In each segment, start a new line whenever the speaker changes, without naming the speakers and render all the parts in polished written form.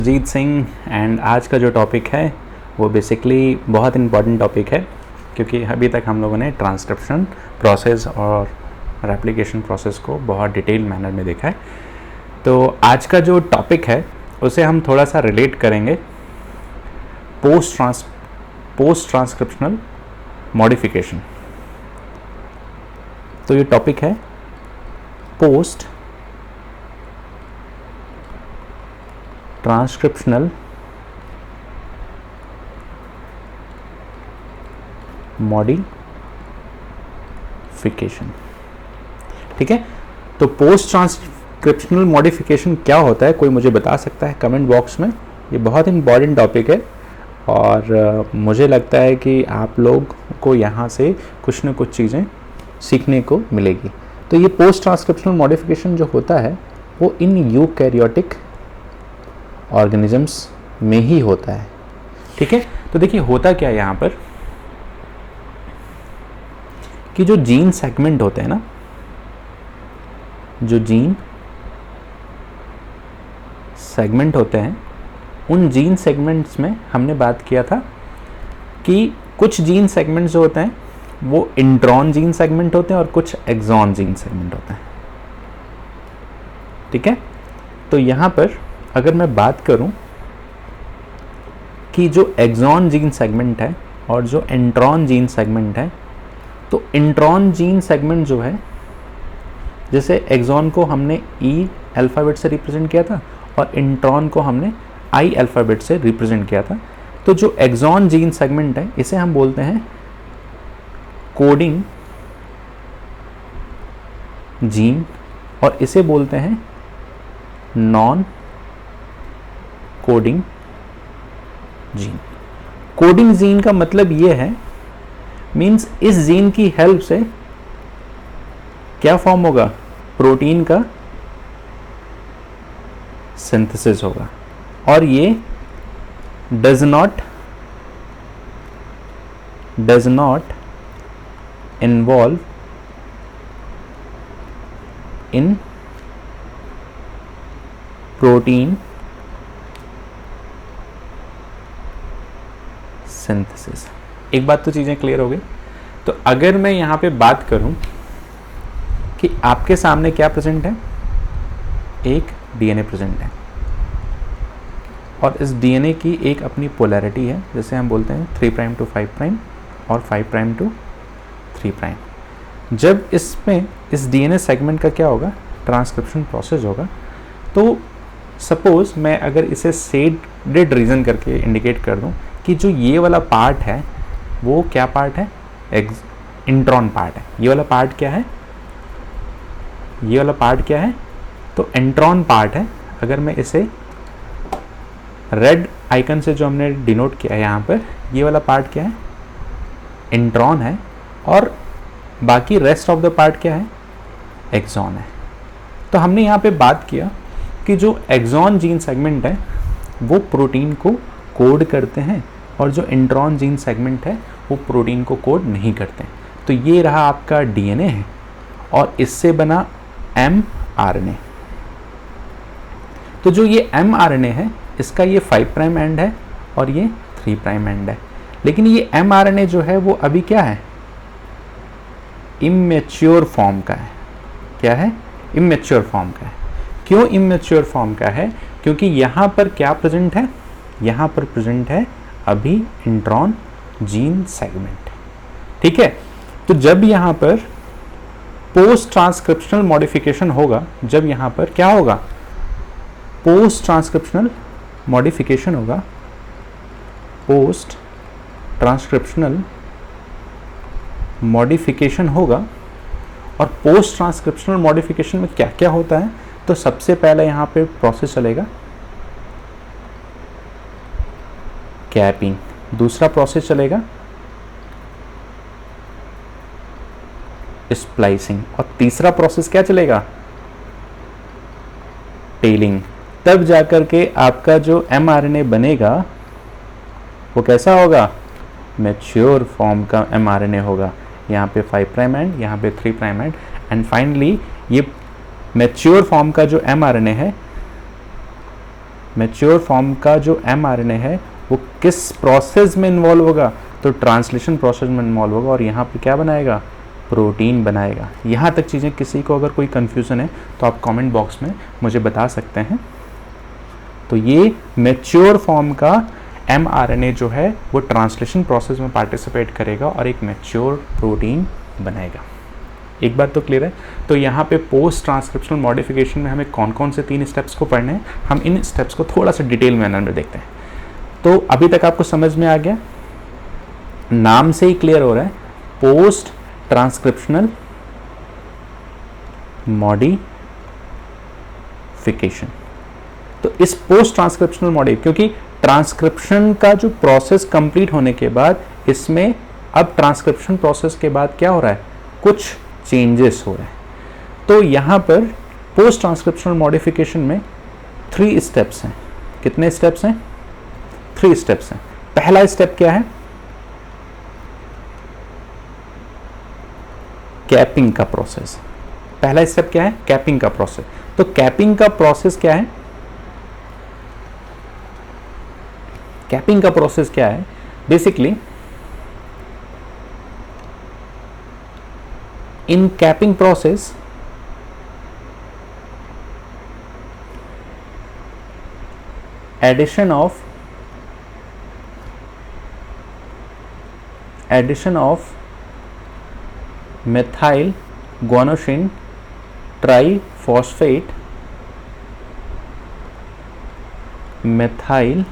Ajit Singh and आज का जो टॉपिक है वो बेसिकली बहुत इम्पॉर्टेंट टॉपिक है क्योंकि अभी तक हम लोगों ने ट्रांसक्रिप्शन प्रोसेस और रेप्लिकेशन प्रोसेस को बहुत डिटेल मैनर में देखा है। तो आज का जो टॉपिक है उसे हम थोड़ा सा रिलेट करेंगे पोस्ट ट्रांसक्रिप्शनल मॉडिफिकेशन। तो ये टॉपिक है पोस्ट ट्रांसक्रिप्शनल मॉडिफिकेशन। ठीक है, तो पोस्ट ट्रांसक्रिप्शनल मॉडिफिकेशन क्या होता है, कोई मुझे बता सकता है कमेंट बॉक्स में। ये बहुत इंपॉर्टेंट टॉपिक है और मुझे लगता है कि आप लोग को यहाँ से कुछ न कुछ चीज़ें सीखने को मिलेगी। तो ये पोस्ट ट्रांसक्रिप्शनल मॉडिफिकेशन जो होता है वो इन यूकैरियोटिक ऑर्गेनिजम्स में ही होता है। ठीक है, तो देखिए होता क्या है यहाँ पर कि जो जीन सेगमेंट होते हैं ना, जो जीन सेगमेंट होते हैं, उन जीन सेगमेंट्स में हमने बात किया था कि कुछ जीन सेगमेंट्स जो होते हैं वो इंट्रॉन जीन सेगमेंट होते हैं और कुछ एक्सॉन जीन सेगमेंट होते हैं। ठीक है, तो यहाँ पर अगर मैं बात करूं कि जो एक्सॉन जीन सेगमेंट है और जो इंट्रॉन जीन सेगमेंट है, तो इंट्रॉन जीन सेगमेंट जो है, जैसे एक्सॉन को हमने ई अल्फ़ाबेट से रिप्रेजेंट किया था और इंट्रॉन को हमने आई अल्फ़ाबेट से रिप्रेजेंट किया था। तो जो एक्सॉन जीन सेगमेंट है इसे हम बोलते हैं कोडिंग जीन और इसे बोलते हैं non coding gene. Coding gene का मतलब ये है, मींस इस जीन की हेल्प से क्या फॉर्म होगा, प्रोटीन का सिंथेसिस होगा और ये does not involve in protein synthesis. एक बात तो चीज़ें क्लियर हो गई। तो अगर मैं यहाँ पे बात करूँ कि आपके सामने क्या प्रेजेंट है, एक डीएनए प्रेजेंट है और इस डीएनए की एक अपनी पोलैरिटी है, जैसे हम बोलते हैं 3 प्राइम टू 5 प्राइम और 5 प्राइम टू 3 प्राइम। जब इसमें इस डीएनए सेगमेंट का क्या होगा, ट्रांसक्रिप्शन प्रोसेस होगा। तो सपोज मैं अगर इसे शेडेड रीजन करके इंडिकेट कर दूं कि जो ये वाला पार्ट है वो क्या पार्ट है, इंट्रॉन पार्ट है। ये वाला पार्ट क्या है, ये वाला पार्ट क्या है, तो इंट्रॉन पार्ट है। अगर मैं इसे रेड आइकन से जो हमने डिनोट किया है यहाँ पर, ये वाला पार्ट क्या है, इंट्रॉन है और बाकी रेस्ट ऑफ द पार्ट क्या है, एक्सॉन है। तो हमने यहाँ पे बात किया कि जो एक्सॉन जीन सेगमेंट है वो प्रोटीन को कोड करते हैं और जो इंट्रॉन जीन सेगमेंट है वो प्रोटीन को कोड नहीं करते। तो ये रहा आपका डीएनए है और इससे बना एमआरएनए। तो जो ये एमआरएनए है इसका ये 5 प्राइम एंड है और ये 3 प्राइम एंड है। लेकिन ये एमआरएनए जो है वो अभी क्या है, इमेच्योर फॉर्म का है। क्या है, इमेच्योर फॉर्म का है। क्यों इमेच्योर फॉर्म का है, क्योंकि यहाँ पर क्या प्रेजेंट है, यहाँ पर प्रेजेंट है अभी इंट्रॉन जीन सेगमेंट। ठीक है, तो जब यहाँ पर पोस्ट ट्रांसक्रिप्शनल मॉडिफिकेशन होगा, जब यहाँ पर क्या होगा, पोस्ट ट्रांसक्रिप्शनल मॉडिफिकेशन होगा, पोस्ट ट्रांसक्रिप्शनल मॉडिफिकेशन होगा। और पोस्ट ट्रांसक्रिप्शनल मॉडिफिकेशन में क्या क्या होता है, तो सबसे पहले यहाँ पे प्रोसेस चलेगा कैपिंग, दूसरा प्रोसेस चलेगा स्प्लाइसिंग और तीसरा प्रोसेस क्या चलेगा, टेलिंग। तब जाकर के आपका जो एमआरएनए बनेगा वो कैसा होगा, मैच्योर फॉर्म का एमआरएनए होगा। यहाँ पे 5 प्राइम एंड, यहाँ पे 3 प्राइम एंड एंड फाइनली ये मैच्योर फॉर्म का जो एमआरएनए है मैच्योर फॉर्म का जो mRNA है वो किस प्रोसेस में इन्वॉल्व होगा, तो ट्रांसलेशन प्रोसेस में इन्वॉल्व होगा और यहाँ पे क्या बनाएगा, प्रोटीन बनाएगा। यहाँ तक चीज़ें किसी को अगर कोई कन्फ्यूज़न है तो आप कमेंट बॉक्स में मुझे बता सकते हैं। तो ये मैच्योर फॉर्म का mRNA जो है वो ट्रांसलेशन प्रोसेस में पार्टिसिपेट करेगा और एक मैच्योर प्रोटीन बनाएगा। एक बात तो क्लियर है। तो यहाँ पे पोस्ट ट्रांसक्रिप्शनल मॉडिफिकेशन में हमें कौन कौन से 3 स्टेप्स को पढ़ने हैं, हम इन स्टेप्स को थोड़ा सा डिटेल मैनर में देखते हैं। तो अभी तक आपको समझ में आ गया, नाम से ही क्लियर हो रहा है, पोस्ट ट्रांसक्रिप्शनल मॉडिफिकेशन। तो इस पोस्ट ट्रांसक्रिप्शनल मॉडिफिकेशन, क्योंकि ट्रांसक्रिप्शन का जो प्रोसेस कंप्लीट होने के बाद इसमें अब ट्रांसक्रिप्शन प्रोसेस के बाद क्या हो रहा है, कुछ चेंजेस हो रहे हैं। तो यहाँ पर पोस्ट ट्रांसक्रिप्शनल मॉडिफिकेशन में 3 स्टेप्स हैं। कितने स्टेप्स हैं, 3 स्टेप्स हैं। पहला स्टेप क्या है, कैपिंग का प्रोसेस। पहला स्टेप क्या है, कैपिंग का प्रोसेस। तो कैपिंग का प्रोसेस क्या है, कैपिंग का प्रोसेस क्या है, basically in capping process addition of methyl guanosine triphosphate methyl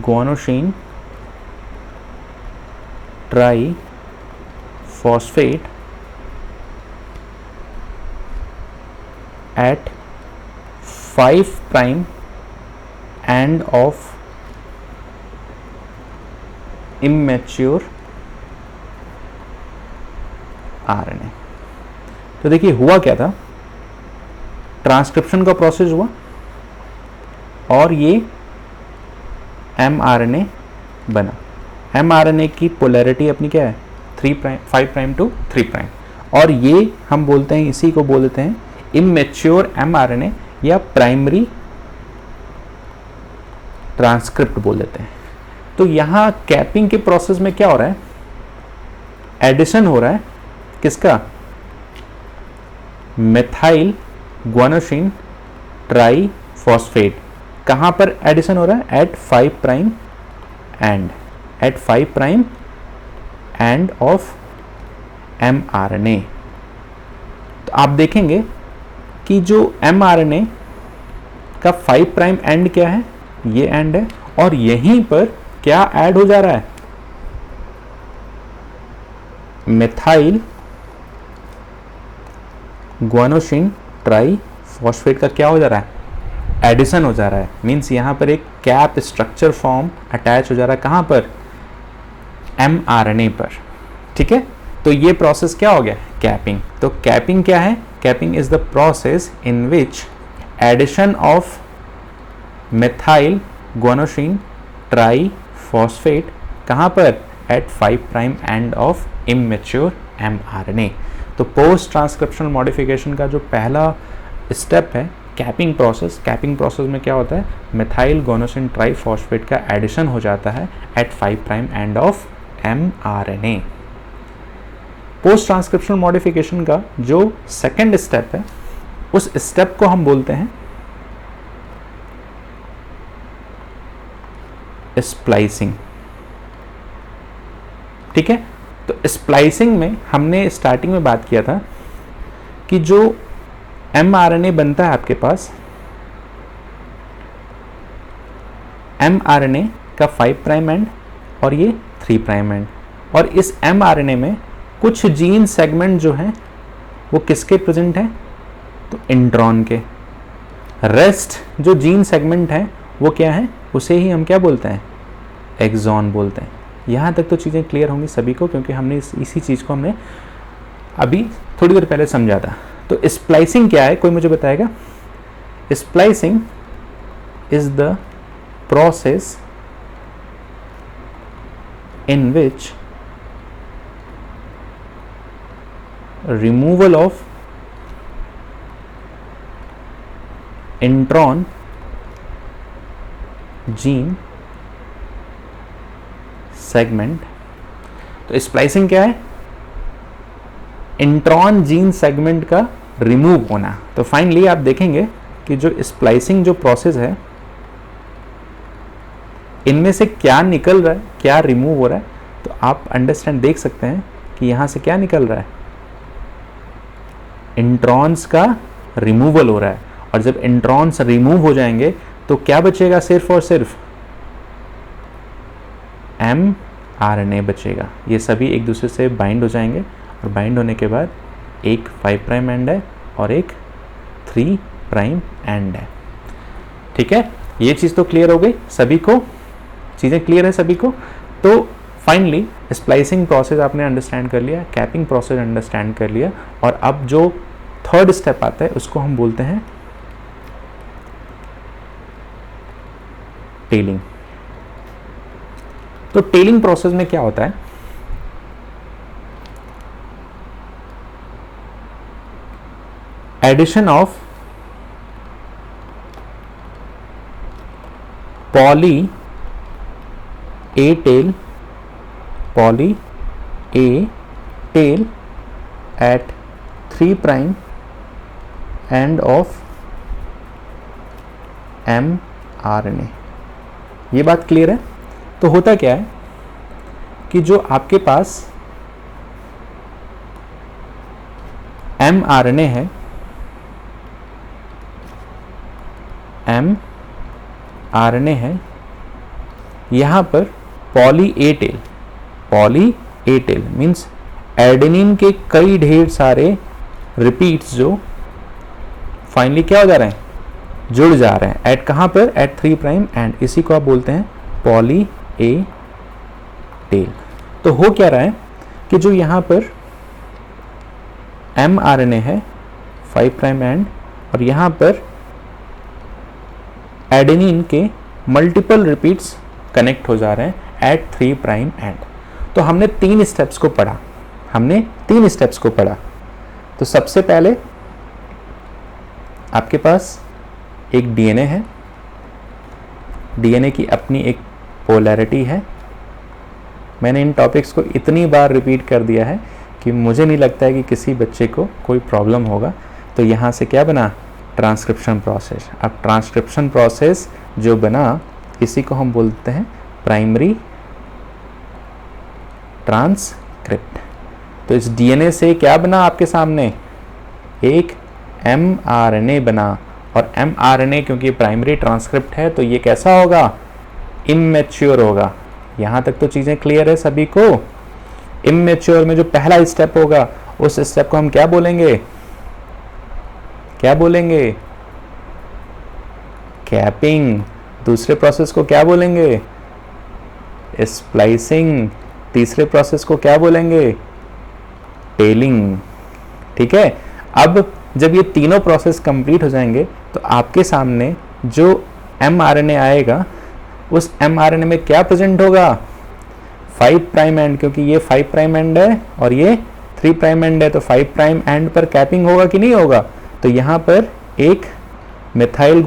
guanosine triphosphate at 5' end of immature RNA। तो देखिए हुआ क्या था, ट्रांसक्रिप्शन का प्रोसेस हुआ और ये mRNA बना। mRNA की पोलैरिटी अपनी क्या है, 5' to 3', और ये हम बोलते हैं, इसी को बोलते हैं इमेच्योर mRNA या प्राइमरी ट्रांसक्रिप्ट बोल देते हैं। तो यहाँ कैपिंग के प्रोसेस में क्या हो रहा है, एडिशन हो रहा है किसका, मेथाइल गुआनोसिन ट्राइफॉस्फेट। कहाँ पर एडिशन हो रहा है, at 5' end, at 5' end of mRNA। तो आप देखेंगे कि जो mRNA का 5' एंड क्या है, ये एंड है, और यहीं पर क्या ऐड हो जा रहा है, मेथाइल गुआनोसिन ट्राइफॉस्फेट का क्या हो जा रहा है, एडिशन हो जा रहा है। मीन्स यहां पर एक कैप स्ट्रक्चर फॉर्म अटैच हो जा रहा है, कहां पर, mRNA पर। ठीक है, तो ये प्रोसेस क्या हो गया, कैपिंग। तो कैपिंग क्या है, capping is the process in which addition of methyl guanosine triphosphate कहाँ पर, at 5' end of immature mRNA। तो पोस्ट ट्रांसक्रिप्शनल मॉडिफिकेशन का जो पहला स्टेप है कैपिंग प्रोसेस, कैपिंग प्रोसेस में क्या होता है, मेथाइल गुआनोसिन ट्राइफॉस्फेट का एडिशन हो जाता है at 5' end of mRNA। Post transcriptional modification का जो सेकेंड स्टेप है, उस स्टेप को हम बोलते हैं स्प्लाइसिंग। ठीक है, तो स्प्लाइसिंग में हमने स्टार्टिंग में बात किया था कि जो mRNA बनता है आपके पास, mRNA का 5' एंड और ये 3' एंड, और इस mRNA में कुछ जीन सेगमेंट जो हैं वो किसके प्रेजेंट हैं, तो इंट्रॉन के। रेस्ट जो जीन सेगमेंट हैं वो क्या है, उसे ही हम क्या बोलते हैं, एक्सॉन बोलते हैं। यहाँ तक तो चीज़ें क्लियर होंगी सभी को, क्योंकि हमने इसी चीज़ को हमने अभी थोड़ी देर पहले समझा था। तो स्प्लाइसिंग क्या है, कोई मुझे बताएगा। Splicing is the process in which removal of intron gene segment. तो स्प्लाइसिंग क्या है? इंट्रॉन जीन सेगमेंट का रिमूव होना। तो फाइनली आप देखेंगे कि जो स्प्लाइसिंग जो प्रोसेस है, इनमें से क्या निकल रहा है, क्या रिमूव हो रहा है, तो आप अंडरस्टैंड देख सकते हैं कि यहां से क्या निकल रहा है, इंट्रॉन्स का रिमूवल हो रहा है। और जब इंट्रॉन्स रिमूव हो जाएंगे तो क्या बचेगा? सिर्फ और सिर्फ mRNA बचेगा। ये सभी एक दूसरे से बाइंड हो जाएंगे और बाइंड होने के बाद एक 5 प्राइम एंड है और एक 3 प्राइम एंड है। ठीक है, ये चीज़ तो क्लियर हो गई सभी को, चीज़ें क्लियर है सभी को। तो फाइनली स्प्लाइसिंग प्रोसेस आपने अंडरस्टैंड कर लिया, कैपिंग प्रोसेस अंडरस्टैंड कर लिया, और अब जो थर्ड स्टेप आता है उसको हम बोलते हैं टेलिंग। तो टेलिंग प्रोसेस में क्या होता है? Addition of poly A tail at 3 prime end of mRNA। ये बात क्लियर है? तो होता क्या है कि जो आपके पास mRNA है, mRNA है, यहां पर poly A tail means adenine के कई ढेर सारे रिपीट्स जो फाइनली क्या हो जा रहे हैं, जुड़ जा रहे हैं। एट कहां पर? एट 3 प्राइम एंड, इसी को आप बोलते हैं पॉली ए टेल। तो हो क्या रहा है कि जो यहां पर mRNA है 5 प्राइम एंड, और यहां पर एडेनिन के मल्टीपल रिपीट्स कनेक्ट हो जा रहे हैं एट 3 प्राइम एंड। तो हमने 3 स्टेप्स को पढ़ा। तो सबसे पहले आपके पास एक डीएनए है, डीएनए की अपनी एक पोलैरिटी है। मैंने इन टॉपिक्स को इतनी बार रिपीट कर दिया है कि मुझे नहीं लगता है कि किसी बच्चे को कोई प्रॉब्लम होगा। तो यहाँ से क्या बना? Transcription process. अब ट्रांसक्रिप्शन प्रोसेस जो बना, इसी को हम बोलते हैं प्राइमरी ट्रांसक्रिप्ट। तो इस डीएनए से क्या बना आपके सामने? एक mRNA बना, और mRNA क्योंकि प्राइमरी ट्रांसक्रिप्ट है तो ये कैसा होगा? इमैच्योर होगा। यहाँ तक तो चीज़ें क्लियर है सभी को? इमैच्योर में जो पहला स्टेप होगा उस स्टेप को हम क्या बोलेंगे? कैपिंग। दूसरे प्रोसेस को क्या बोलेंगे? स्प्लाइसिंग। तीसरे प्रोसेस को क्या बोलेंगे? टेलिंग। ठीक है, अब जब ये तीनों प्रोसेस कंप्लीट हो जाएंगे तो आपके सामने जो mRNA आएगा उस mRNA में क्या प्रेजेंट होगा? 5 प्राइम एंड, क्योंकि ये 5 प्राइम एंड है और ये 3 प्राइम एंड है, तो 5 प्राइम एंड पर कैपिंग होगा कि नहीं होगा? तो यहाँ पर एक मिथाइल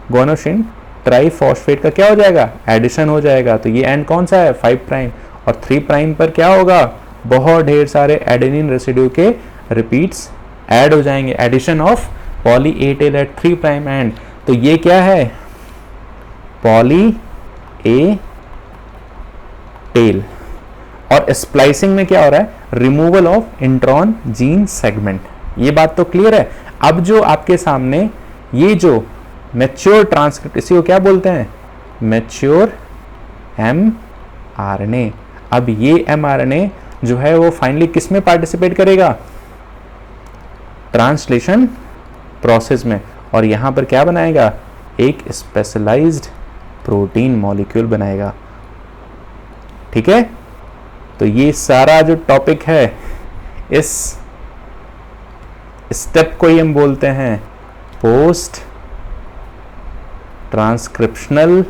गोनोसिन ट्राइफॉस्फेट का क्या हो जाएगा? एडिशन हो जाएगा। तो ये एंड कौन सा है? 5 प्राइम। और 3 प्राइम पर क्या होगा? बहुत ढेर सारे एडेनिन रेसिड्यू के रिपीट्स ऐड हो जाएंगे। Addition of poly A tail at 3 prime end. तो ये क्या है? Poly A tail. और स्प्लाइसिंग में क्या हो रहा है? Removal of intron gene segment. ये बात तो क्लियर है? अब जो आपके सामने ये जो मैच्योर ट्रांसक्रिप्ट, इसी को क्या बोलते हैं? Mature mRNA। अब ये mRNA जो है वो फाइनली किस में पार्टिसिपेट करेगा? ट्रांसलेशन प्रोसेस में। और यहां पर क्या बनाएगा? एक स्पेशलाइज्ड प्रोटीन मॉलिक्यूल बनाएगा। ठीक है, तो ये सारा जो टॉपिक है, इस स्टेप को ही हम बोलते हैं पोस्ट ट्रांसक्रिप्शनल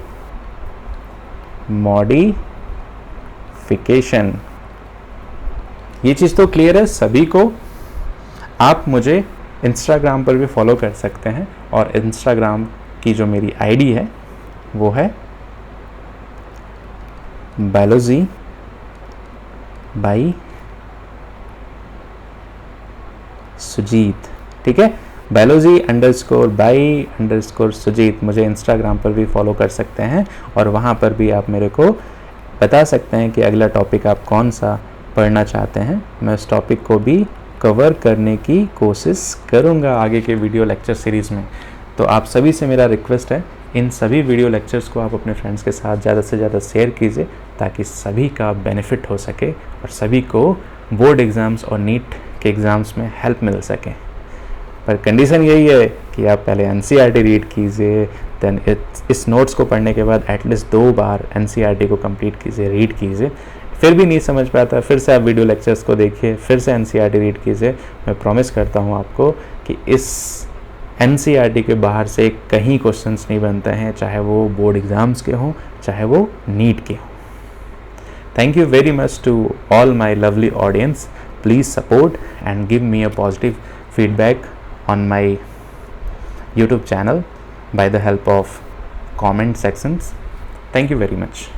मॉडिफिकेशन। ये चीज तो क्लियर है सभी को? आप मुझे इंस्टाग्राम पर भी फॉलो कर सकते हैं, और इंस्टाग्राम की जो मेरी आईडी है वो है बायोलॉजी बाई सुजीत। ठीक है, biology_by_सुजीत मुझे इंस्टाग्राम पर भी फॉलो कर सकते हैं, और वहाँ पर भी आप मेरे को बता सकते हैं कि अगला टॉपिक आप कौन सा पढ़ना चाहते हैं। मैं उस टॉपिक को भी कवर करने की कोशिश करूँगा आगे के वीडियो लेक्चर सीरीज़ में। तो आप सभी से मेरा रिक्वेस्ट है, इन सभी वीडियो लेक्चर्स को आप अपने फ्रेंड्स के साथ ज़्यादा से ज़्यादा शेयर कीजिए, ताकि सभी का बेनिफिट हो सके और सभी को बोर्ड एग्ज़ाम्स और नीट के एग्ज़ाम्स में हेल्प मिल सके। पर कंडीशन यही है कि आप पहले एनसीईआरटी रीड कीजिए, देन इस नोट्स को पढ़ने के बाद एटलीस्ट 2 बार एनसीईआरटी को कंप्लीट कीजिए, रीड कीजिए। फिर भी नहीं समझ पाता, फिर से आप वीडियो लेक्चर्स को देखिए, फिर से एनसीईआरटी रीड कीजिए। मैं प्रॉमिस करता हूँ आपको कि इस एनसीईआरटी के बाहर से कहीं क्वेश्चंस नहीं बनते हैं, चाहे वो बोर्ड एग्ज़ाम्स के हों, चाहे वो नीट के हों। Thank you very much to all my lovely audience. Please support and give me a positive feedback on my YouTube channel by the help of comment sections. Thank you very much.